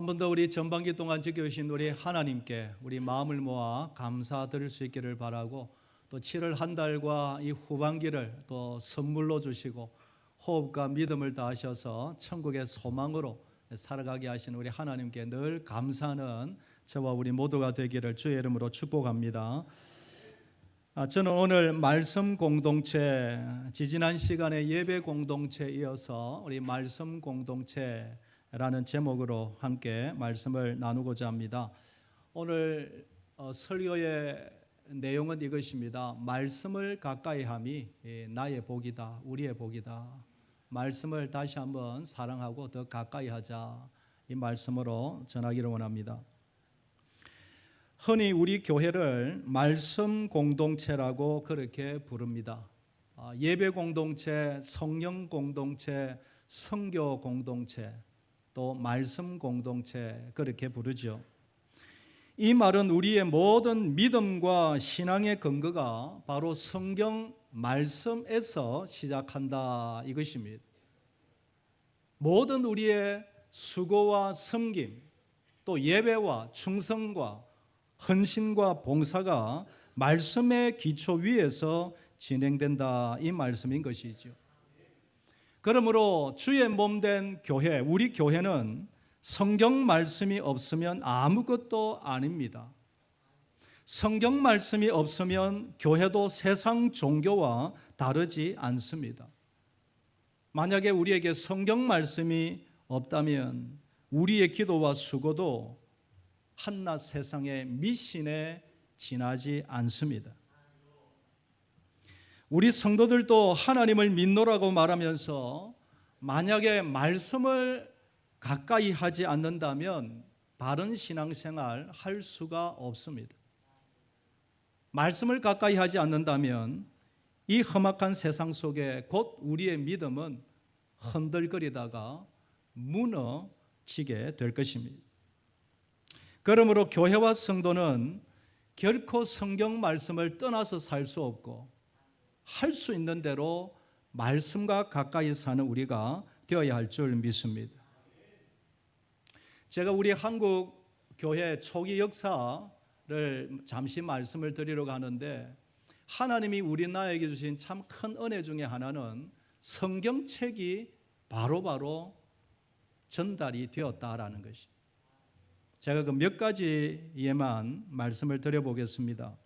한 번 더 우리 전반기 동안 지켜주신 우리 하나님께 우리 마음을 모아 감사드릴 수 있기를 바라고, 또 7월 한 달과 이 후반기를 또 선물로 주시고 호흡과 믿음을 다하셔서 천국의 소망으로 살아가게 하신 우리 하나님께 늘 감사하는 저와 우리 모두가 되기를 주의 이름으로 축복합니다. 저는 오늘 말씀 공동체, 지지난 시간에 예배 공동체에 이어서 우리 말씀 공동체라는 제목으로 함께 말씀을 나누고자 합니다. 오늘 설교의 내용은 이것입니다. 말씀을 가까이 함이 나의 복이다, 우리의 복이다. 말씀을 다시 한번 사랑하고 더 가까이 하자, 이 말씀으로 전하기를 원합니다. 흔히 우리 교회를 말씀 공동체라고 그렇게 부릅니다. 예배 공동체, 성령 공동체, 선교 공동체, 또 말씀 공동체, 그렇게 부르죠. 이 말은 우리의 모든 믿음과 신앙의 근거가 바로 성경 말씀에서 시작한다, 이것입니다. 모든 우리의 수고와 섬김, 또 예배와 충성과 헌신과 봉사가 말씀의 기초 위에서 진행된다, 이 말씀인 것이죠. 그러므로 주의 몸된 교회, 우리 교회는 성경 말씀이 없으면 아무것도 아닙니다. 성경 말씀이 없으면 교회도 세상 종교와 다르지 않습니다. 만약에 우리에게 성경 말씀이 없다면 우리의 기도와 수고도 한낱 세상의 미신에 지나지 않습니다. 우리 성도들도 하나님을 믿노라고 말하면서 만약에 말씀을 가까이 하지 않는다면 바른 신앙생활 할 수가 없습니다. 말씀을 가까이 하지 않는다면 이 험악한 세상 속에 곧 우리의 믿음은 흔들거리다가 무너지게 될 것입니다. 그러므로 교회와 성도는 결코 성경 말씀을 떠나서 살 수 없고, 할 수 있는 대로 말씀과 가까이 사는 우리가 되어야 할 줄 믿습니다. 제가 우리 한국 교회 초기 역사를 잠시 말씀을 드리려고 하는데, 하나님이 우리나라에게 주신 참 큰 은혜 중에 하나는 성경책이 바로바로 전달이 되었다라는 것입니다. 제가 그 몇 가지에만 말씀을 드려보겠습니다.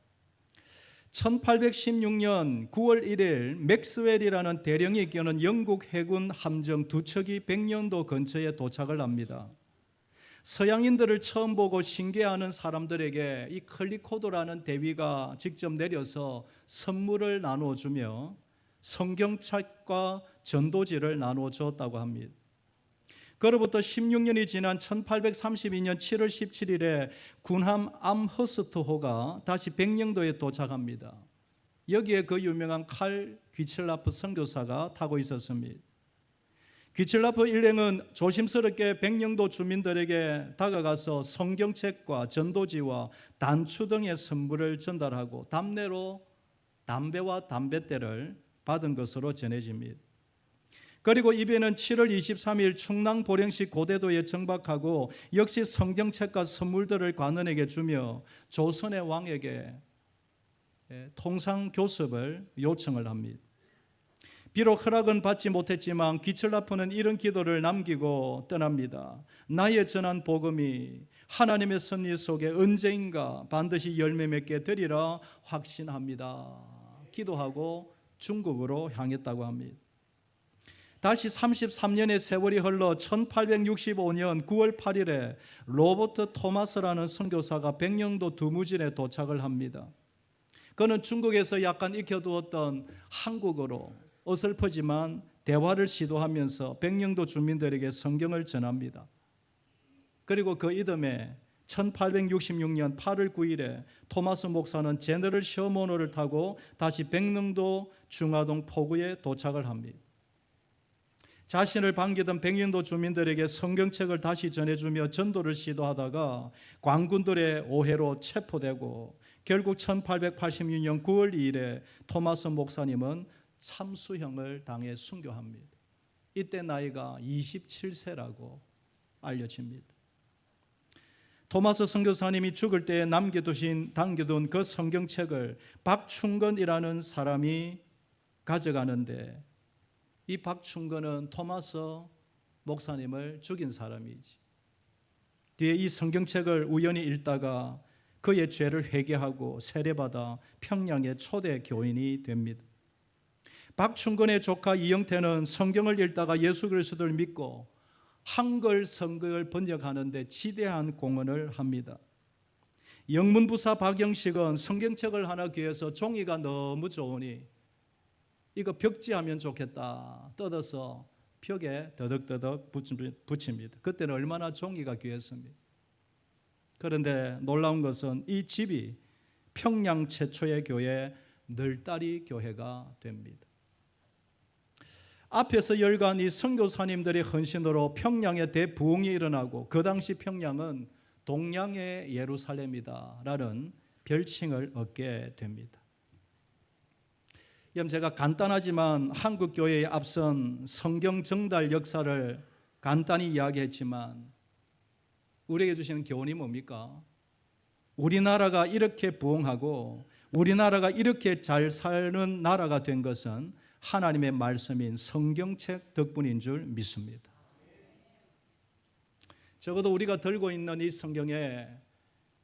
1816년 9월 1일 맥스웰이라는 대령이 이끄는 영국 해군 함정 두 척이 백령도 근처에 도착을 합니다. 서양인들을 처음 보고 신기해하는 사람들에게 이 클리코드라는 대위가 직접 내려서 선물을 나눠주며 성경책과 전도지를 나눠주었다고 합니다. 그로부터 16년이 지난 1832년 7월 17일에 군함 암허스트호가 다시 백령도에 도착합니다. 여기에 그 유명한 칼 귀첼라프 선교사가 타고 있었습니다. 귀첼라프 일행은 조심스럽게 백령도 주민들에게 다가가서 성경책과 전도지와 단추 등의 선물을 전달하고 답례로 담배와 담뱃대를 받은 것으로 전해집니다. 그리고 이배는 7월 23일 충남 보령시 고대도에 정박하고 역시 성경책과 선물들을 관원에게 주며 조선의 왕에게 통상교섭을 요청을 합니다. 비록 허락은 받지 못했지만 귀첼라프는 이런 기도를 남기고 떠납니다. 나의 전한 복음이 하나님의 섭리 속에 언제인가 반드시 열매 맺게 되리라 확신합니다. 기도하고 중국으로 향했다고 합니다. 다시 33년의 세월이 흘러 1865년 9월 8일에 로버트 토마스라는 선교사가 백령도 두무진에 도착을 합니다. 그는 중국에서 약간 익혀두었던 한국어로 어설프지만 대화를 시도하면서 백령도 주민들에게 성경을 전합니다. 그리고 그 이듬해 1866년 8월 9일에 토마스 목사는 제너럴 셔먼호를 타고 다시 백령도 중화동 포구에 도착을 합니다. 자신을 반기던 백령도 주민들에게 성경책을 다시 전해주며 전도를 시도하다가 관군들의 오해로 체포되고 결국 1886년 9월 2일에 토마스 목사님은 참수형을 당해 순교합니다. 이때 나이가 27세라고 알려집니다. 토마스 선교사님이 죽을 때에 남겨둔 그 성경책을 박충건이라는 사람이 가져가는데, 이 박충건은 토마스 목사님을 죽인 사람이지. 뒤에 이 성경책을 우연히 읽다가 그의 죄를 회개하고 세례받아 평양의 초대 교인이 됩니다. 박충건의 조카 이영태는 성경을 읽다가 예수 그리스도를 믿고 한글 성경을 번역하는 데 지대한 공헌을 합니다. 영문부사 박영식은 성경책을 하나 구해서 종이가 너무 좋으니 이거 벽지하면 좋겠다 뜯어서 벽에 더덕더덕 붙입니다. 그때는 얼마나 종이가 귀했습니다. 그런데 놀라운 것은 이 집이 평양 최초의 교회 널다리 교회가 됩니다. 앞에서 열간 이 선교사님들의 헌신으로 평양에 대부흥이 일어나고, 그 당시 평양은 동양의 예루살렘이다라는 별칭을 얻게 됩니다. 제가 간단하지만 한국 교회의 앞선 성경 정달 역사를 간단히 이야기했지만, 우리에게 주시는 교훈이 뭡니까? 우리나라가 이렇게 부흥하고 우리나라가 이렇게 잘 사는 나라가 된 것은 하나님의 말씀인 성경책 덕분인 줄 믿습니다. 적어도 우리가 들고 있는 이 성경에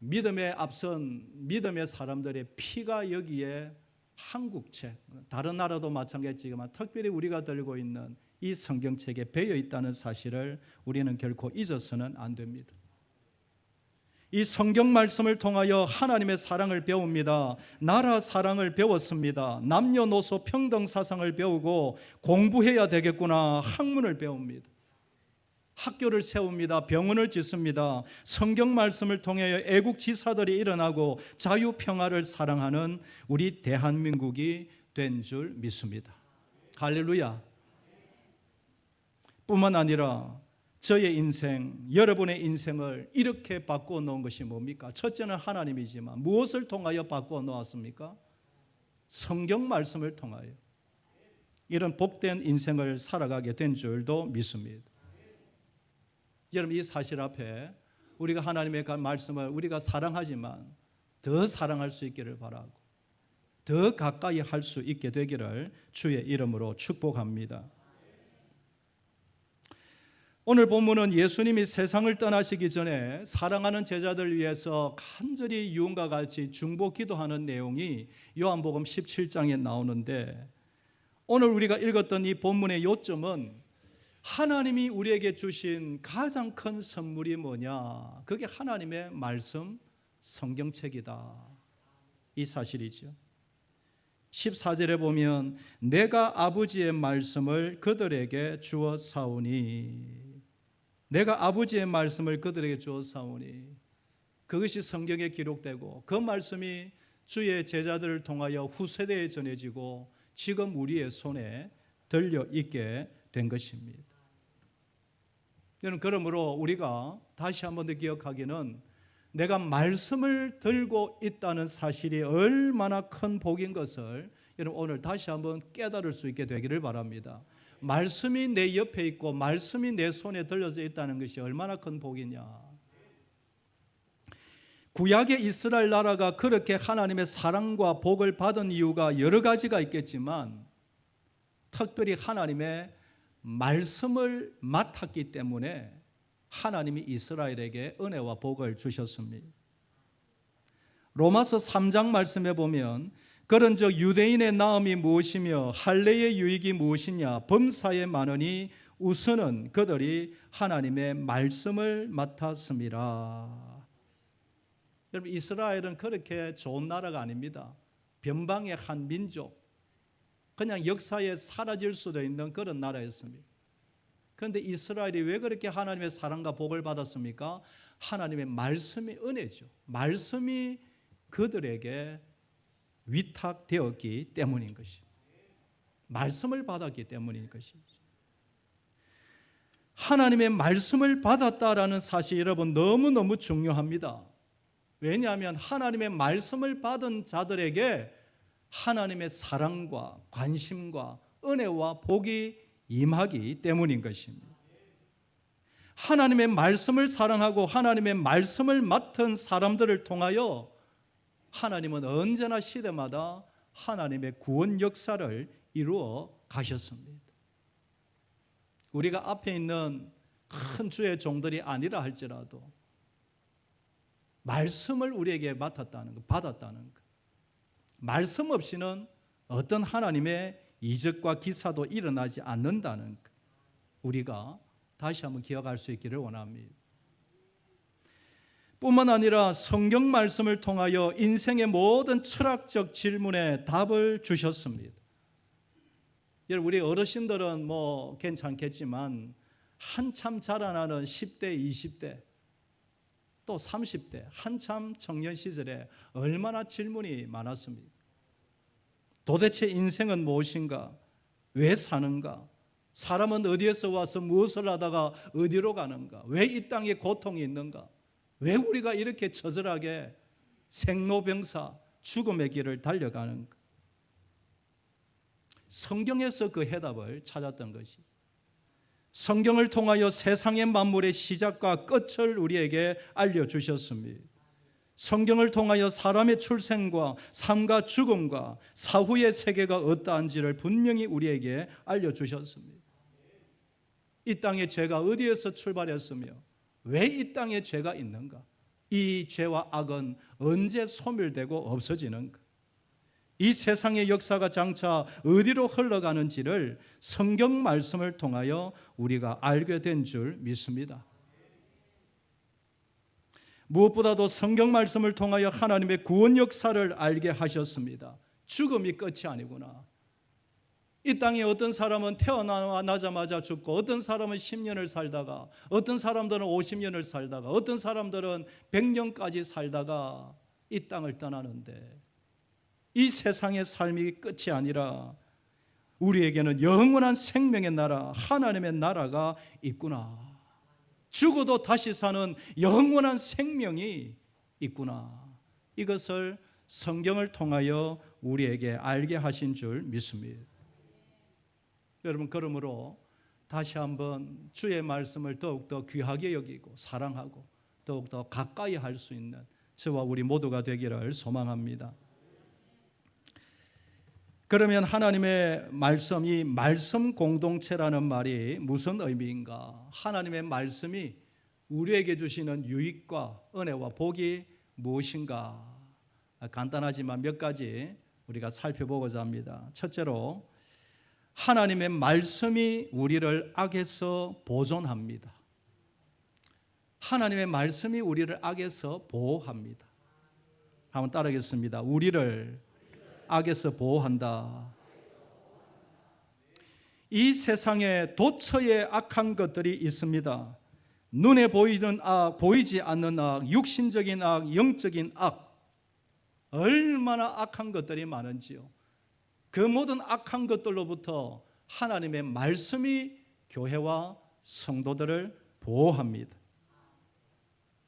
믿음에 앞선 믿음의 사람들의 피가 여기에 한국책, 다른 나라도 마찬가지지만 특별히 우리가 들고 있는 이 성경책에 배어 있다는 사실을 우리는 결코 잊어서는 안 됩니다. 이 성경 말씀을 통하여 하나님의 사랑을 배웁니다. 나라 사랑을 배웠습니다. 남녀노소 평등 사상을 배우고 공부해야 되겠구나, 학문을 배웁니다. 학교를 세웁니다. 병원을 짓습니다. 성경 말씀을 통해 애국 지사들이 일어나고 자유평화를 사랑하는 우리 대한민국이 된 줄 믿습니다. 할렐루야. 뿐만 아니라 저의 인생, 여러분의 인생을 이렇게 바꾸어 놓은 것이 뭡니까? 첫째는 하나님이지만 무엇을 통하여 바꾸어 놓았습니까? 성경 말씀을 통하여 이런 복된 인생을 살아가게 된 줄도 믿습니다. 여러분, 이 사실 앞에 우리가 하나님의 말씀을 우리가 사랑하지만 더 사랑할 수 있기를 바라고 더 가까이 할 수 있게 되기를 주의 이름으로 축복합니다. 오늘 본문은 예수님이 세상을 떠나시기 전에 사랑하는 제자들을 위해서 간절히 유언과 같이 중보 기도하는 내용이 요한복음 17장에 나오는데, 오늘 우리가 읽었던 이 본문의 요점은 하나님이 우리에게 주신 가장 큰 선물이 뭐냐? 그게 하나님의 말씀, 성경책이다. 이 사실이죠. 14절에 보면 내가 아버지의 말씀을 그들에게 주어 사오니, 내가 아버지의 말씀을 그들에게 주어 사오니, 그것이 성경에 기록되고 그 말씀이 주의 제자들을 통하여 후세대에 전해지고 지금 우리의 손에 들려 있게 된 것입니다. 저는 그러므로 우리가 다시 한 번 더 기억하기는, 내가 말씀을 들고 있다는 사실이 얼마나 큰 복인 것을 여러분 오늘 다시 한번 깨달을 수 있게 되기를 바랍니다. 말씀이 내 옆에 있고 말씀이 내 손에 들려져 있다는 것이 얼마나 큰 복이냐. 구약의 이스라엘 나라가 그렇게 하나님의 사랑과 복을 받은 이유가 여러 가지가 있겠지만, 특별히 하나님의 말씀을 맡았기 때문에 하나님이 이스라엘에게 은혜와 복을 주셨습니다. 로마서 3장 말씀에 보면 그런즉 유대인의 나음이 무엇이며 할례의 유익이 무엇이냐, 범사에 많으니 우선은 그들이 하나님의 말씀을 맡았습니다. 여러분, 이스라엘은 그렇게 좋은 나라가 아닙니다. 변방의 한 민족, 그냥 역사에 사라질 수도 있는 그런 나라였습니다. 그런데 이스라엘이 왜 그렇게 하나님의 사랑과 복을 받았습니까? 하나님의 말씀이 은혜죠. 말씀이 그들에게 위탁되었기 때문인 것입니다. 말씀을 받았기 때문인 것이죠. 하나님의 말씀을 받았다라는 사실 여러분 너무너무 중요합니다. 왜냐하면 하나님의 말씀을 받은 자들에게 하나님의 사랑과 관심과 은혜와 복이 임하기 때문인 것입니다. 하나님의 말씀을 사랑하고 하나님의 말씀을 맡은 사람들을 통하여 하나님은 언제나 시대마다 하나님의 구원 역사를 이루어 가셨습니다. 우리가 앞에 있는 큰 주의 종들이 아니라 할지라도 말씀을 우리에게 맡았다는 것, 받았다는 것. 말씀 없이는 어떤 하나님의 이적과 기사도 일어나지 않는다는 것. 우리가 다시 한번 기억할 수 있기를 원합니다. 뿐만 아니라 성경 말씀을 통하여 인생의 모든 철학적 질문에 답을 주셨습니다. 여러분, 우리 어르신들은 뭐 괜찮겠지만 한참 자라나는 10대, 20대, 또 30대, 한참 청년 시절에 얼마나 질문이 많았습니까? 도대체 인생은 무엇인가? 왜 사는가? 사람은 어디에서 와서 무엇을 하다가 어디로 가는가? 왜 이 땅에 고통이 있는가? 왜 우리가 이렇게 처절하게 생로병사, 죽음의 길을 달려가는가? 성경에서 그 해답을 찾았던 것이, 성경을 통하여 세상의 만물의 시작과 끝을 우리에게 알려주셨습니다. 성경을 통하여 사람의 출생과 삶과 죽음과 사후의 세계가 어떠한지를 분명히 우리에게 알려주셨습니다. 이 땅의 죄가 어디에서 출발했으며 왜 이 땅에 죄가 있는가? 이 죄와 악은 언제 소멸되고 없어지는가? 이 세상의 역사가 장차 어디로 흘러가는지를 성경 말씀을 통하여 우리가 알게 된 줄 믿습니다. 무엇보다도 성경 말씀을 통하여 하나님의 구원 역사를 알게 하셨습니다. 죽음이 끝이 아니구나. 이 땅에 어떤 사람은 태어나자마자 죽고, 어떤 사람은 10년을 살다가, 어떤 사람들은 50년을 살다가, 어떤 사람들은 100년까지 살다가 이 땅을 떠나는데, 이 세상의 삶이 끝이 아니라 우리에게는 영원한 생명의 나라, 하나님의 나라가 있구나. 죽어도 다시 사는 영원한 생명이 있구나. 이것을 성경을 통하여 우리에게 알게 하신 줄 믿습니다. 여러분, 그러므로 다시 한번 주의 말씀을 더욱더 귀하게 여기고 사랑하고 더욱더 가까이 할 수 있는 저와 우리 모두가 되기를 소망합니다. 그러면 하나님의 말씀, 이 말씀 공동체라는 말이 무슨 의미인가? 하나님의 말씀이 우리에게 주시는 유익과 은혜와 복이 무엇인가? 간단하지만 몇 가지 우리가 살펴보고자 합니다. 첫째로, 하나님의 말씀이 우리를 악에서 보존합니다. 하나님의 말씀이 우리를 악에서 보호합니다. 한번 따라하겠습니다. 우리를 악에서 보호한다. 이 세상에 도처에 악한 것들이 있습니다. 눈에 보이는 악, 보이지 않는 악, 육신적인 악, 영적인 악, 얼마나 악한 것들이 많은지요. 그 모든 악한 것들로부터 하나님의 말씀이 교회와 성도들을 보호합니다.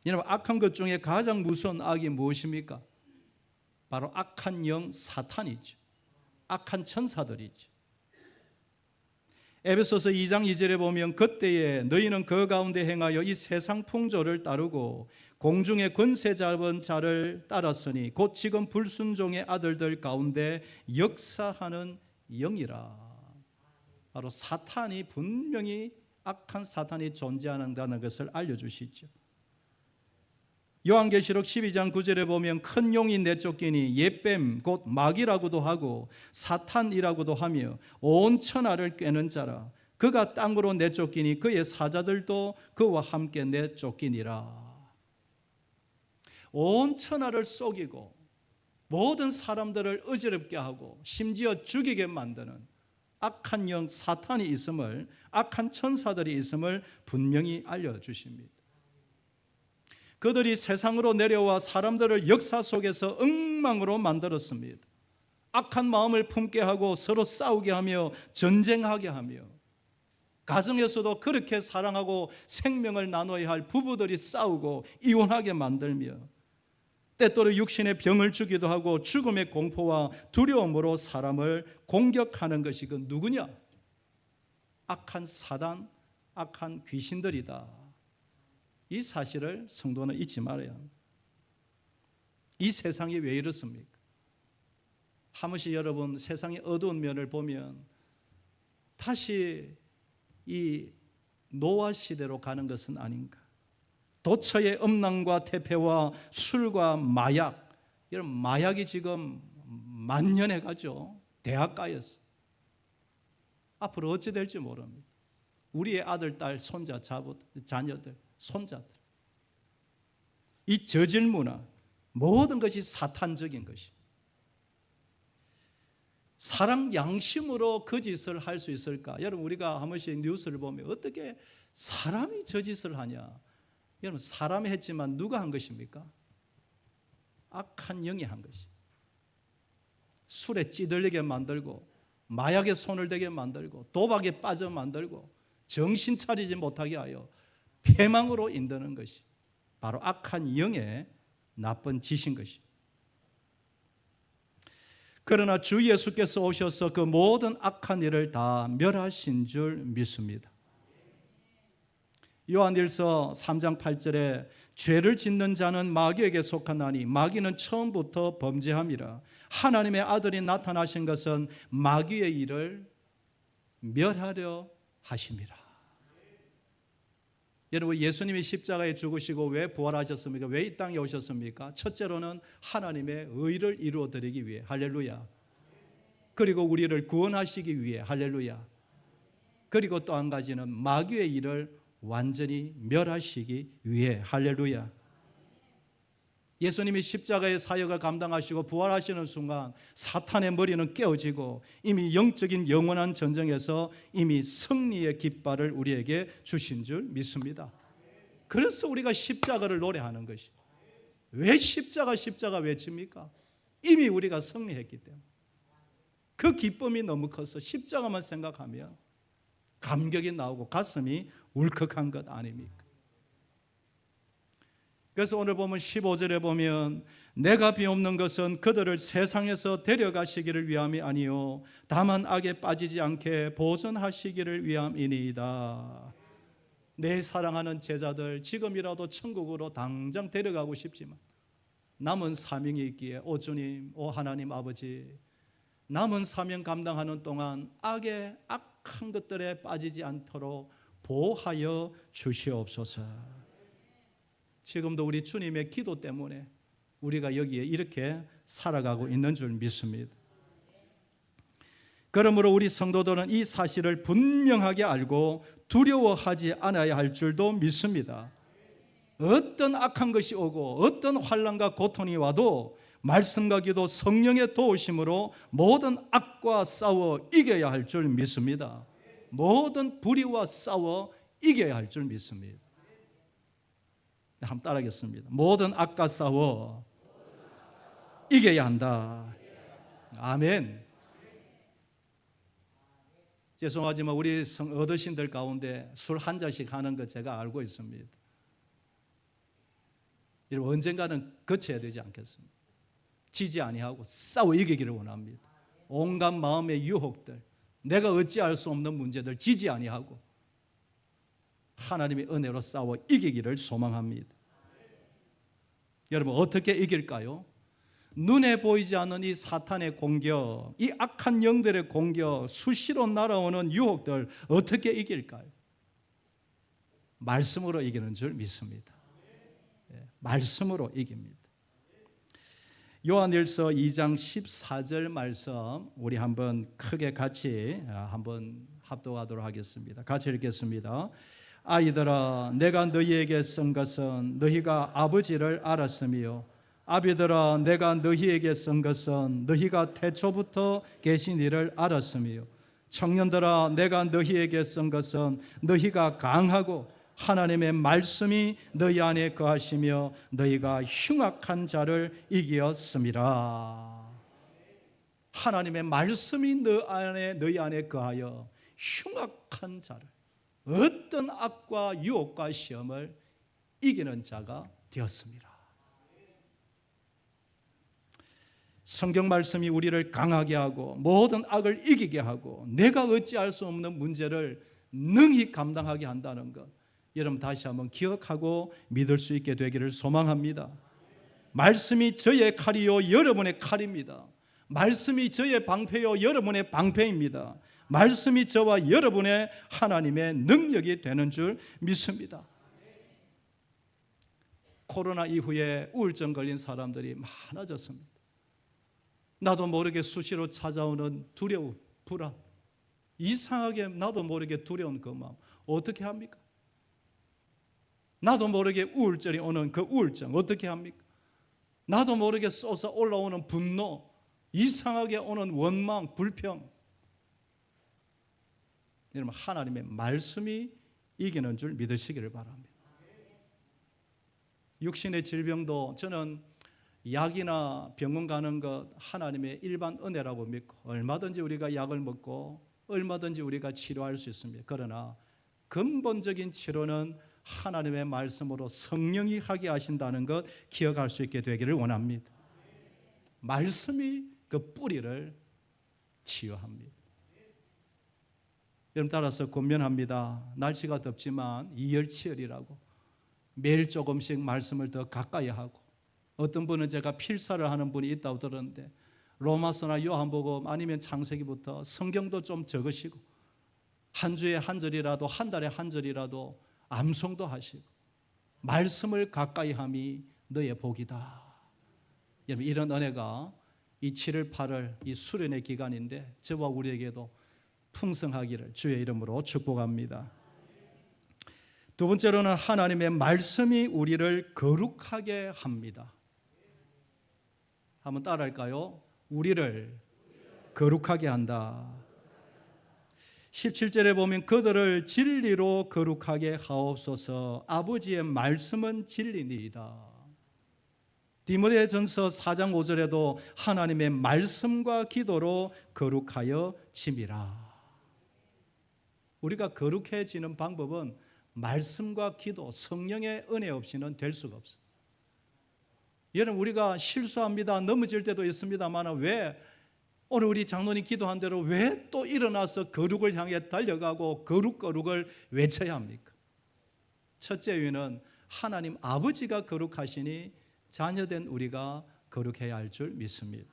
여러분, 악한 것 중에 가장 무서운 악이 무엇입니까? 바로 악한 영 사탄이죠. 악한 천사들이죠. 에베소서 2장 2절에 보면, 그때에 너희는 그 가운데 행하여 이 세상 풍조를 따르고 공중의 권세 잡은 자를 따랐으니 곧 지금 불순종의 아들들 가운데 역사하는 영이라. 바로 사탄이, 분명히 악한 사탄이 존재한다는 것을 알려주시죠. 요한계시록 12장 9절에 보면, 큰 용이 내쫓기니 옛뱀 곧 마귀라고도 하고 사탄이라고도 하며 온 천하를 꿰는 자라. 그가 땅으로 내쫓기니 그의 사자들도 그와 함께 내쫓기니라. 온 천하를 속이고 모든 사람들을 어지럽게 하고 심지어 죽이게 만드는 악한 영 사탄이 있음을, 악한 천사들이 있음을 분명히 알려주십니다. 그들이 세상으로 내려와 사람들을 역사 속에서 엉망으로 만들었습니다. 악한 마음을 품게 하고 서로 싸우게 하며 전쟁하게 하며, 가정에서도 그렇게 사랑하고 생명을 나눠야 할 부부들이 싸우고 이혼하게 만들며, 때때로 육신의 병을 주기도 하고 죽음의 공포와 두려움으로 사람을 공격하는 것이 그 누구냐? 악한 사단, 악한 귀신들이다. 이 사실을 성도는 잊지 말아야 합니다. 이 세상이 왜 이렇습니까? 한 번씩 여러분 세상의 어두운 면을 보면 다시 이 노아 시대로 가는 것은 아닌가. 도처의 음란과 태폐와 술과 마약, 이런 마약이 지금 만연해 가죠. 대학가였어. 앞으로 어찌 될지 모릅니다. 우리의 아들, 딸, 손자, 자녀들, 손자들, 이 저질 문화, 모든 것이 사탄적인 것이. 사람 양심으로 그 짓을 할 수 있을까? 여러분, 우리가 한 번씩 뉴스를 보면 어떻게 사람이 저 짓을 하냐? 여러분, 사람이 했지만 누가 한 것입니까? 악한 영이 한 것이. 술에 찌들리게 만들고, 마약에 손을 대게 만들고, 도박에 빠져 만들고, 정신 차리지 못하게 하여 패망으로 인도는 것이 바로 악한 영의 나쁜 짓인 것이. 그러나 주 예수께서 오셔서 그 모든 악한 일을 다 멸하신 줄 믿습니다. 요한일서 3장 8절에 죄를 짓는 자는 마귀에게 속하나니 마귀는 처음부터 범죄함이라. 하나님의 아들이 나타나신 것은 마귀의 일을 멸하려 하심이라. 여러분, 예수님이 십자가에 죽으시고 왜 부활하셨습니까? 왜 이 땅에 오셨습니까? 첫째로는 하나님의 의를 이루어드리기 위해. 할렐루야. 그리고 우리를 구원하시기 위해. 할렐루야. 그리고 또 한 가지는 마귀의 일을 완전히 멸하시기 위해. 할렐루야. 예수님이 십자가의 사역을 감당하시고 부활하시는 순간 사탄의 머리는 깨어지고 이미 영적인 영원한 전쟁에서 이미 승리의 깃발을 우리에게 주신 줄 믿습니다. 그래서 우리가 십자가를 노래하는 것이. 왜 십자가 외칩니까? 이미 우리가 승리했기 때문에. 그 기쁨이 너무 커서 십자가만 생각하면 감격이 나오고 가슴이 울컥한 것 아닙니까? 그래서 오늘 보면 15절에 보면 내가 비옵는 것은 그들을 세상에서 데려가시기를 위함이 아니요 다만 악에 빠지지 않게 보존하시기를 위함이니이다. 내 사랑하는 제자들 지금이라도 천국으로 당장 데려가고 싶지만 남은 사명이 있기에 오 주님, 오 하나님 아버지, 남은 사명 감당하는 동안 악한 것들에 빠지지 않도록 보호하여 주시옵소서. 지금도 우리 주님의 기도 때문에 우리가 여기에 이렇게 살아가고 있는 줄 믿습니다. 그러므로 우리 성도들은 이 사실을 분명하게 알고 두려워하지 않아야 할 줄도 믿습니다. 어떤 악한 것이 오고 어떤 환난과 고통이 와도 말씀과 기도, 성령의 도우심으로 모든 악과 싸워 이겨야 할 줄 믿습니다. 모든 불의와 싸워 이겨야 할 줄 믿습니다. 한번 따라하겠습니다. 모든 악과 싸워 이겨야 한다. 아멘. 죄송하지만 우리 어르신들 가운데 술 한 잔씩 하는 거 제가 알고 있습니다. 여러분, 언젠가는 거쳐야 되지 않겠습니까? 지지 아니하고 싸워 이기기를 원합니다. 온갖 마음의 유혹들, 내가 어찌할 수 없는 문제들 지지 아니하고 하나님의 은혜로 싸워 이기기를 소망합니다. 여러분, 어떻게 이길까요? 눈에 보이지 않는 이 사탄의 공격, 이 악한 영들의 공격, 수시로 날아오는 유혹들 어떻게 이길까요? 말씀으로 이기는 줄 믿습니다. 말씀으로 이깁니다. 요한일서 2장 14절 말씀 우리 한번 크게 같이 한번 합독하도록 하겠습니다. 같이 읽겠습니다. 아이들아, 내가 너희에게 쓴 것은 너희가 아버지를 알았으며 아비들아, 내가 너희에게 쓴 것은 너희가 태초부터 계신 이를 알았으며 청년들아, 내가 너희에게 쓴 것은 너희가 강하고 하나님의 말씀이 너희 안에 거하시며 너희가 흉악한 자를 이기었음이라. 하나님의 말씀이 너희 안에 거하여 흉악한 자를, 어떤 악과 유혹과 시험을 이기는 자가 되었습니다. 성경 말씀이 우리를 강하게 하고 모든 악을 이기게 하고 내가 어찌할 수 없는 문제를 능히 감당하게 한다는 것, 여러분 다시 한번 기억하고 믿을 수 있게 되기를 소망합니다. 말씀이 저의 칼이요 여러분의 칼입니다. 말씀이 저의 방패요 여러분의 방패입니다. 말씀이 저와 여러분의 하나님의 능력이 되는 줄 믿습니다. 코로나 이후에 우울증 걸린 사람들이 많아졌습니다. 나도 모르게 수시로 찾아오는 두려움, 불안, 이상하게 나도 모르게 두려운 그 마음 어떻게 합니까? 나도 모르게 우울증이 오는 그 우울증 어떻게 합니까? 나도 모르게 쏟아 올라오는 분노, 이상하게 오는 원망, 불평. 여러분 하나님의 말씀이 이기는 줄 믿으시기를 바랍니다. 육신의 질병도 저는 약이나 병원 가는 것 하나님의 일반 은혜라고 믿고 얼마든지 우리가 약을 먹고 얼마든지 우리가 치료할 수 있습니다. 그러나 근본적인 치료는 하나님의 말씀으로 성령이 하게 하신다는 것 기억할 수 있게 되기를 원합니다. 말씀이 그 뿌리를 치유합니다. 여러분 따라서 권면합니다. 날씨가 덥지만 이열치열이라고 매일 조금씩 말씀을 더 가까이 하고, 어떤 분은 제가 필사를 하는 분이 있다고 들었는데 로마서나 요한복음 아니면 창세기부터 성경도 좀 적으시고 한 주에 한 절이라도 한 달에 한 절이라도 암송도 하시고 말씀을 가까이 함이 너의 복이다. 여러분 이런 은혜가 이 7월 8월 이 수련의 기간인데 저와 우리에게도 풍성하기를 주의 이름으로 축복합니다. 두 번째로는 하나님의 말씀이 우리를 거룩하게 합니다. 한번 따라할까요? 우리를 거룩하게 한다. 17절에 보면 그들을 진리로 거룩하게 하옵소서. 아버지의 말씀은 진리니이다. 디모데전서 4장 5절에도 하나님의 말씀과 기도로 거룩하여 짐이라. 우리가 거룩해지는 방법은 말씀과 기도, 성령의 은혜 없이는 될 수가 없어요. 여러분 우리가 실수합니다. 넘어질 때도 있습니다만 왜 오늘 우리 장로님 기도한 대로 왜 또 일어나서 거룩을 향해 달려가고 거룩을 외쳐야 합니까? 첫째 이유는 하나님 아버지가 거룩하시니 자녀된 우리가 거룩해야 할 줄 믿습니다.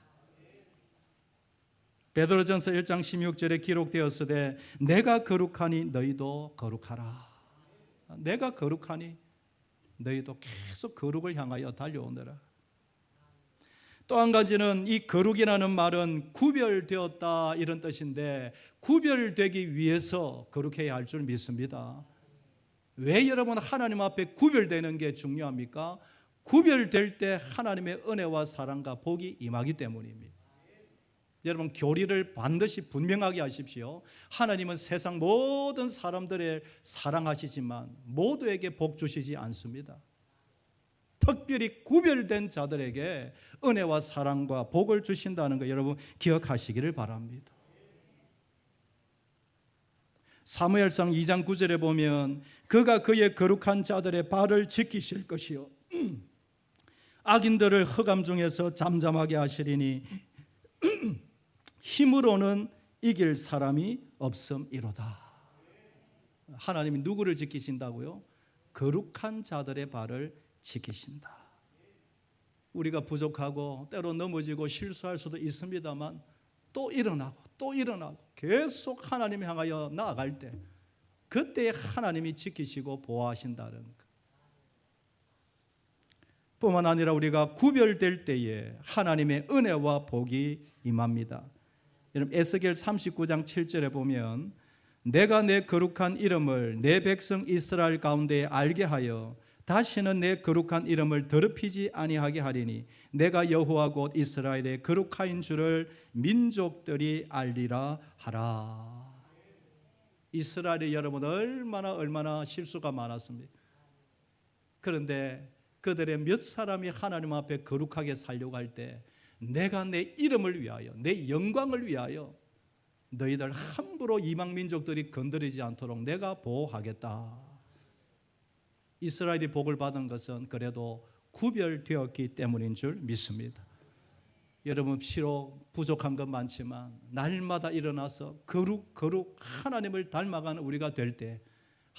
베드로전서 1장 16절에 기록되었으되 내가 거룩하니 너희도 거룩하라. 내가 거룩하니 너희도 계속 거룩을 향하여 달려오너라. 또 한 가지는 이 거룩이라는 말은 구별되었다 이런 뜻인데 구별되기 위해서 거룩해야 할 줄 믿습니다. 왜 여러분 하나님 앞에 구별되는 게 중요합니까? 구별될 때 하나님의 은혜와 사랑과 복이 임하기 때문입니다. 여러분 교리를 반드시 분명하게 하십시오. 하나님은 세상 모든 사람들을 사랑하시지만 모두에게 복 주시지 않습니다. 특별히 구별된 자들에게 은혜와 사랑과 복을 주신다는 거 여러분 기억하시기를 바랍니다. 사무엘상 2장 9절에 보면 그가 그의 거룩한 자들의 발을 지키실 것이요 악인들을 흑암 중에서 잠잠하게 하시리니 힘으로는 이길 사람이 없음이로다. 하나님이 누구를 지키신다고요? 거룩한 자들의 발을 지키신다. 우리가 부족하고 때로 넘어지고 실수할 수도 있습니다만 또 일어나고 또 일어나고 계속 하나님 향하여 나아갈 때 그때 하나님이 지키시고 보호하신다는 것. 뿐만 아니라 우리가 구별될 때에 하나님의 은혜와 복이 임합니다. 여러분 에스겔 39장 7절에 보면 내가 내 거룩한 이름을 내 백성 이스라엘 가운데 알게 하여 다시는 내 거룩한 이름을 더럽히지 아니하게 하리니 내가 여호와 곧 이스라엘의 거룩하인 줄을 민족들이 알리라 하라. 이스라엘이 여러분 얼마나 실수가 많았습니까? 그런데 그들의 몇 사람이 하나님 앞에 거룩하게 살려고 할 때 내가 내 이름을 위하여 내 영광을 위하여 너희들 함부로 이방 민족들이 건드리지 않도록 내가 보호하겠다. 이스라엘이 복을 받은 것은 그래도 구별되었기 때문인 줄 믿습니다. 여러분 비록 부족한 건 많지만 날마다 일어나서 거룩 하나님을 닮아가는 우리가 될 때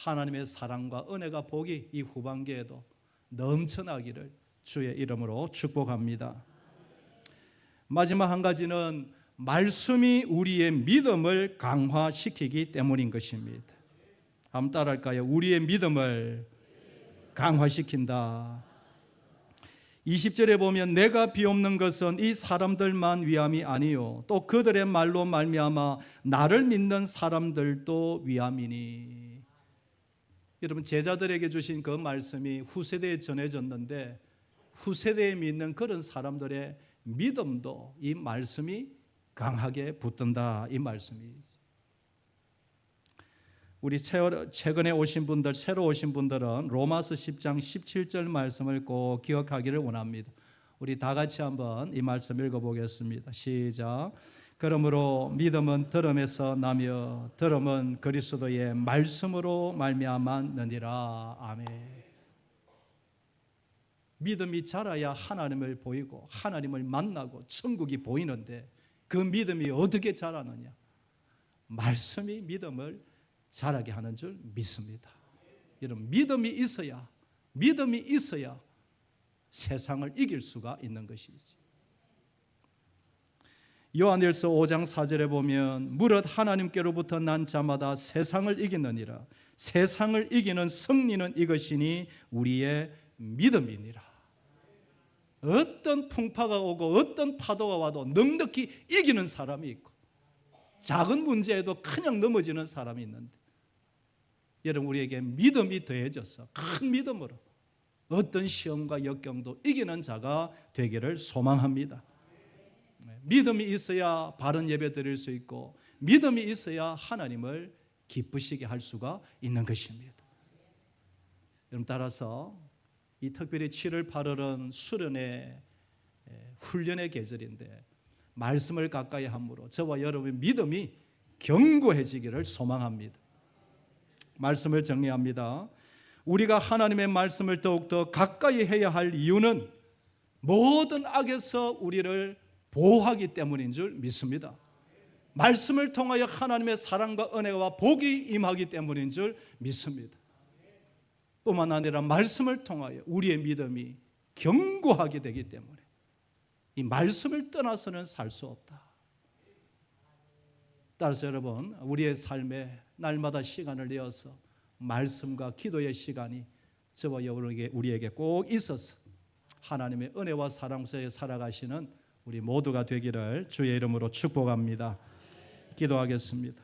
하나님의 사랑과 은혜가 복이 이 후반기에도 넘쳐나기를 주의 이름으로 축복합니다. 마지막 한 가지는 말씀이 우리의 믿음을 강화시키기 때문인 것입니다. 한번 따라할까요? 우리의 믿음을 강화시킨다. 20절에 보면 내가 비옵는 것은 이 사람들만 위함이 아니요 또 그들의 말로 말미암아 나를 믿는 사람들도 위함이니. 여러분, 제자들에게 주신 그 말씀이 후세대에 전해졌는데 후세대에 믿는 그런 사람들의 믿음도 이 말씀이 강하게 붙든다, 이 말씀이지. 우리 최근에 오신 분들, 새로 오신 분들은 로마서 10장 17절 말씀을 꼭 기억하기를 원합니다. 우리 다 같이 한번 이 말씀 읽어보겠습니다. 시작. 그러므로 믿음은 들음에서 나며 들음은 그리스도의 말씀으로 말미암았느니라. 아멘. 믿음이 자라야 하나님을 보이고 하나님을 만나고 천국이 보이는데 그 믿음이 어떻게 자라느냐? 말씀이 믿음을 자라게 하는 줄 믿습니다. 여러분, 믿음이 있어야 세상을 이길 수가 있는 것이지. 요한일서 5장 4절에 보면 무릇 하나님께로부터 난 자마다 세상을 이기느니라. 세상을 이기는 승리는 이것이니 우리의 믿음이니라. 어떤 풍파가 오고 어떤 파도가 와도 넉넉히 이기는 사람이 있고 작은 문제에도 그냥 넘어지는 사람이 있는데, 여러분, 우리에게 믿음이 더해져서 큰 믿음으로 어떤 시험과 역경도 이기는 자가 되기를 소망합니다. 믿음이 있어야 바른 예배 드릴 수 있고 믿음이 있어야 하나님을 기쁘시게 할 수가 있는 것입니다. 여러분, 따라서 이 특별히 7월 8월은 수련의 훈련의 계절인데 말씀을 가까이 함으로 저와 여러분의 믿음이 견고해지기를 소망합니다. 말씀을 정리합니다. 우리가 하나님의 말씀을 더욱더 가까이 해야 할 이유는 모든 악에서 우리를 보호하기 때문인 줄 믿습니다. 말씀을 통하여 하나님의 사랑과 은혜와 복이 임하기 때문인 줄 믿습니다. 뿐만 아니라 말씀을 통하여 우리의 믿음이 견고하게 되기 때문에 이 말씀을 떠나서는 살 수 없다. 따라서 여러분, 우리의 삶에 날마다 시간을 내어서 말씀과 기도의 시간이 저와 우리에게 꼭 있어서 하나님의 은혜와 사랑 속에 살아가시는 우리 모두가 되기를 주의 이름으로 축복합니다. 기도하겠습니다.